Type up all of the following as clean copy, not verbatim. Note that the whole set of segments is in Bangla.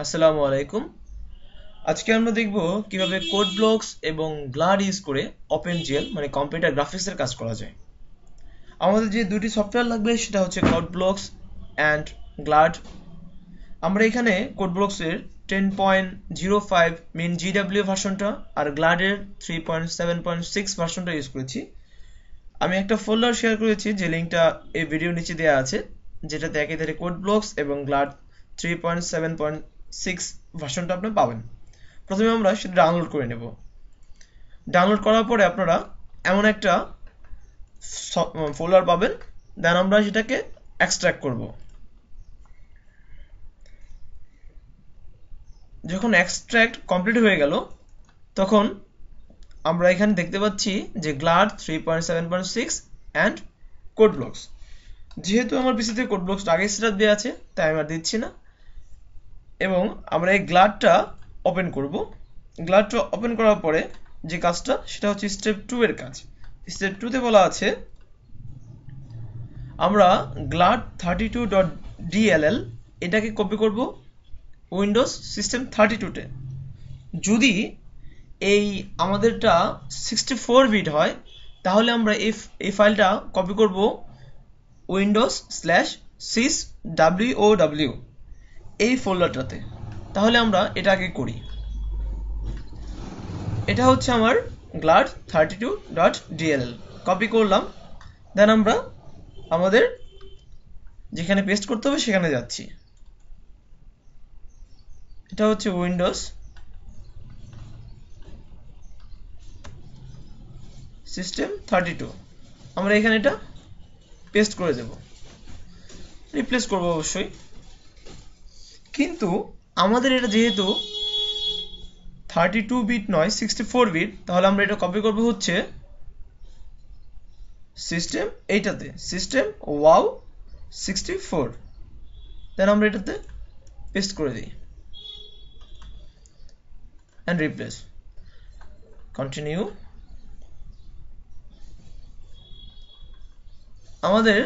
আসসালামু আলাইকুম। আজকে আমরা দেখব কিভাবে কোড ব্লকস এবং গ্লাড ইউজ করে ওপেনজিএল মানে কম্পিউটার গ্রাফিক্সের কাজ করা যায়। আমাদের যে দুটি সফটওয়্যার লাগবে সেটা হচ্ছে কোড ব্লকস অ্যান্ড গ্লাড। আমরা এখানে কোড ব্লকসের 10.05 মিন জিডব্লিউ ভার্সনটা আর গ্লাডের 3.7.6 ভার্সনটা ইউজ করেছি। আমি একটা ফোল্ডার শেয়ার করেছি যে লিঙ্কটা এই ভিডিও নিচে দেওয়া আছে, যেটাতে একেধারে কোড ব্লকস এবং গ্লাড 3.7.6 ভার্সনটা আপনি পাবেন। প্রথমে আমরা সেটা ডাউনলোড করে নেব। ডাউনলোড করার পরে আপনারা এমন একটা ফোল্ডার পাবেন, দেন আমরা সেটাকে এক্সট্রাক্ট করব। যখন এক্সট্রাক্ট কমপ্লিট হয়ে গেল তখন আমরা এখানে দেখতে পাচ্ছি যে গ্লাড 3.7.6 অ্যান্ড কোড ব্লকস। যেহেতু আমার পিসিতে কোড ব্লকসটা আগে সেটআপ দেওয়া আছে তাই আমি আর দিচ্ছি না, এবং আমরা এই গ্লাডটা ওপেন করব। গ্লাডটা ওপেন করার পরে যে কাজটা সেটা হচ্ছে স্টেপ 2 এর কাজ। স্টেপ 2 তে বলা আছে আমরা glad32.dll এটাকে কপি করব উইন্ডোজ সিস্টেম 32 তে। যদি এই আমাদেরটা 64 বিট হয় তাহলে আমরা এই ফাইলটা কপি করব windows/syswow এই ফোল্ডারটাতে। তাহলে আমরা এটাকে করি। এটা হচ্ছে আমার glad32.dll, কপি করলাম, দেন আমরা আমাদের যেখানে পেস্ট করতে হবে সেখানে যাচ্ছি। এটা হচ্ছে উইন্ডোজ সিস্টেম 32, আমরা এখানে এটা পেস্ট করে দেব, রিপ্লেস করব অবশ্যই। কিন্তু আমাদের এটা যেহেতু 32 বিট নয় 64 বিট, তাহলে আমরা এটা কপি করব হচ্ছে সিস্টেম এইটাতে, সিস্টেম ওয়াও 64, দেন আমরা এটাতে পেস্ট করে দিই এন্ড রিপ্লেস, কন্টিনিউ। আমাদের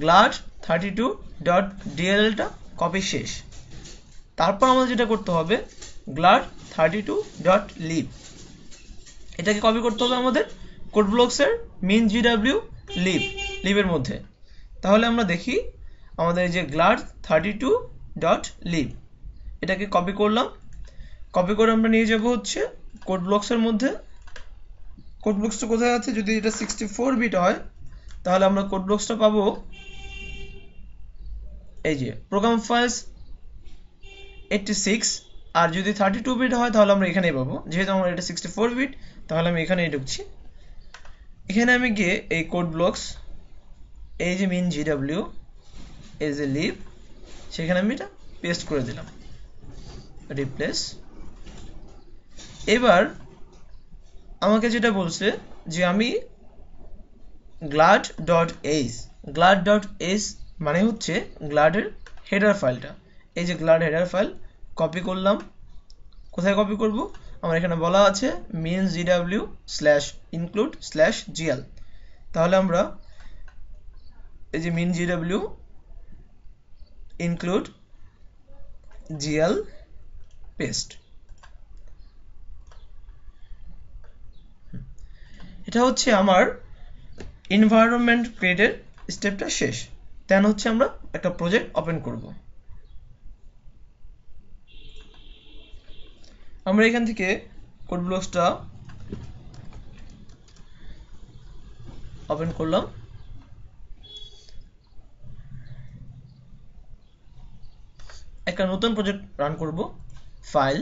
glad32.dll টা কপি শেষ। তারপর আমাদের যেটা করতে হবে glad32.lib, এটাকে কপি করতে হবে আমাদের কোড ব্লকসের min gw লিবের মধ্যে। তাহলে আমরা দেখি আমাদের এই যে glad32.lib এটাকে কপি করলাম। কপি করে আমরা নিয়ে যাব হচ্ছে কোড ব্লকসের মধ্যে। কোড ব্লকসটা কোথায় আছে? যদি এটা 64 বিট হয় তাহলে আমরা কোড ব্লকসটা পাবো এই যে প্রোগ্রাম ফাইলস 86, আর যদি 32 বিট হয় তাহলে আমরা এখানেই পাবো। যেহেতু আমার এটা 64 বিট তাহলে আমি এখানেই ঢুকছি। এখানে আমি গিয়ে এই কোড ব্লকস, এই যে min gw, এই যে lib, সেখানে আমি এটা পেস্ট করে দিলাম, রিপ্লেস। এবার আমাকে যেটা বলছে যে আমি glad.h মানে হচ্ছে গ্লাডের হেডার ফাইলটা, এই যে গ্লাড হেডার ফাইল কপি করলাম। কোথায় কপি করব? আমার এখানে বলা আছে min gw/include/gl, তাহলে আমরা এই যে min gw include gl paste. এটা হচ্ছে আমার এনভায়রনমেন্ট ক্রিয়েটের স্টেপটা শেষ। দেন হচ্ছে আমরা একটা প্রজেক্ট ওপেন করব। আমরা এখান থেকে কোড ব্লকসটা ওপেন করলাম। একটা নতুন প্রজেক্ট রান করব। ফাইল,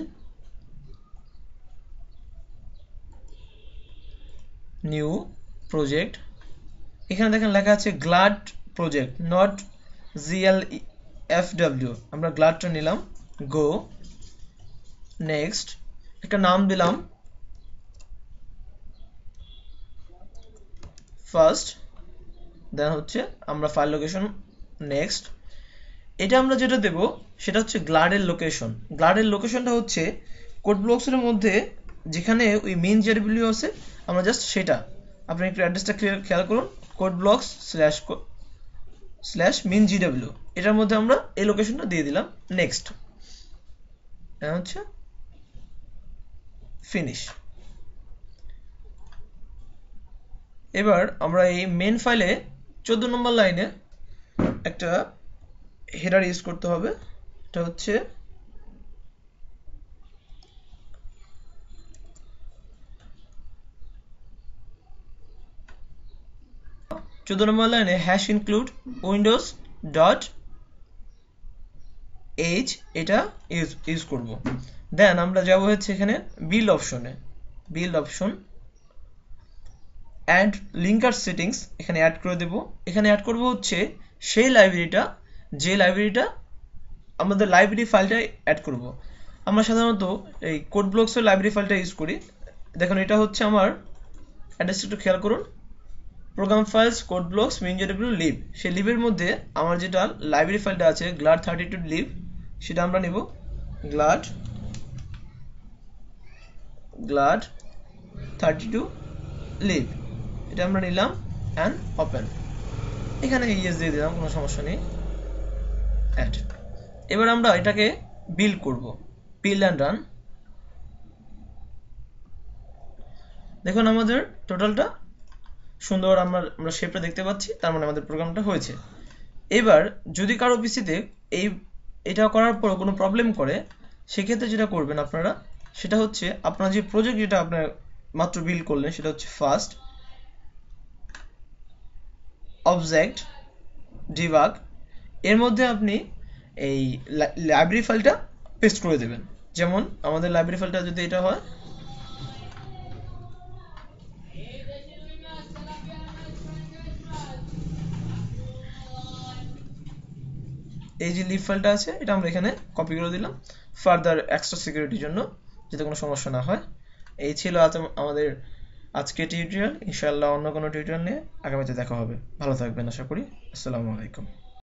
নিউ প্রজেক্ট, এখানে দেখেন লেখা আছে গ্লাড প্রজেক্ট, নট glfw। আমরা গ্লাডটা নিলাম, গো, নেক্সট, একটা নাম দিলাম ফার্স্ট, দেন হচ্ছে আমরা ফাইল লোকেশন, নেক্সট। এটা আমরা যেটা দেব সেটা হচ্ছে গ্লাডের লোকেশন। গ্লাডের লোকেশনটা হচ্ছে কোড ব্লকসের মধ্যে যেখানে ওই min gw আছে, আমরা জাস্ট সেটা, আপনি একটু অ্যাড্রেসটা খেয়াল করুন, কোড ব্লকস /min gw, এটার মধ্যে আমরা এই লোকেশনটা দিয়ে দিলাম, নেক্সট। হচ্ছে ফিনিশ। এবার আমরা এই মেন ফাইলে 14 নম্বর লাইনে একটা হেডার ইউজ করতে হবে। এটা হচ্ছে নম্বর লাইনে hash include windows dot H এটা ইউজ করব। দেন আমরা যাব হচ্ছে এখানে বিল্ড অপশনে, build option add linker settings এখানে অ্যাড করে দেব। এখানে অ্যাড করব হচ্ছে সেই লাইব্রেরিটা, যে লাইব্রেরিটা আমাদের লাইব্রেরি ফাইলটা অ্যাড করব। আমরা সাধারণত এই কোড ব্লকসের লাইব্রেরি ফাইলটা ইউজ করি। দেখুন এটা হচ্ছে আমার অ্যাড্রেসটা একটু খেয়াল করুন, program files code blocks min.jw লিব। সেই লিবের মধ্যে আমার যেটা লাইব্রেরি ফাইলটা আছে glad32 lib, সেটা আমরা নেব glad32 lib, এটা আমরা নিলাম অ্যান্ড ওপেন। এখানে ইয়েস দিয়ে দিলাম, কোনো সমস্যা নেই, অ্যাড। এবার আমরা এটাকে বিল্ড করব, বিল্ড অ্যান্ড রান। দেখুন আমাদের টোটালটা সুন্দর আমরা শেপটা দেখতে পাচ্ছি, তার মানে আমাদের প্রোগ্রামটা হয়েছে। এবার যদি কারো পিসিতে এটা করার পর কোনো প্রবলেম করে, সেক্ষেত্রে যেটা করবেন আপনারা, সেটা হচ্ছে আপনার যে প্রজেক্ট যেটা আপনার মাত্র বিল্ড করলেন, সেটা হচ্ছে ফার্স্ট অবজেক্ট ডিবাগ, এর মধ্যে আপনি এই লাইব্রেরি ফাইলটা পেস্ট করে দেবেন। যেমন আমাদের লাইব্রেরি ফাইলটা যদি এটা হয়, এই যে লিব ফাইলটা আছে এটা আমরা এখানে কপি করে দিলাম ফার্দার এক্সট্রা সিকিউরিটির জন্য, যাতে কোনো সমস্যা না হয়। এই ছিল আমাদের আজকে টিউটোরিয়াল। ইনশাআল্লাহ অন্য কোনো টিউটোরিয়াল নিয়ে আগামীতে দেখা হবে। ভালো থাকবেন আশা করি। আসসালামু আলাইকুম।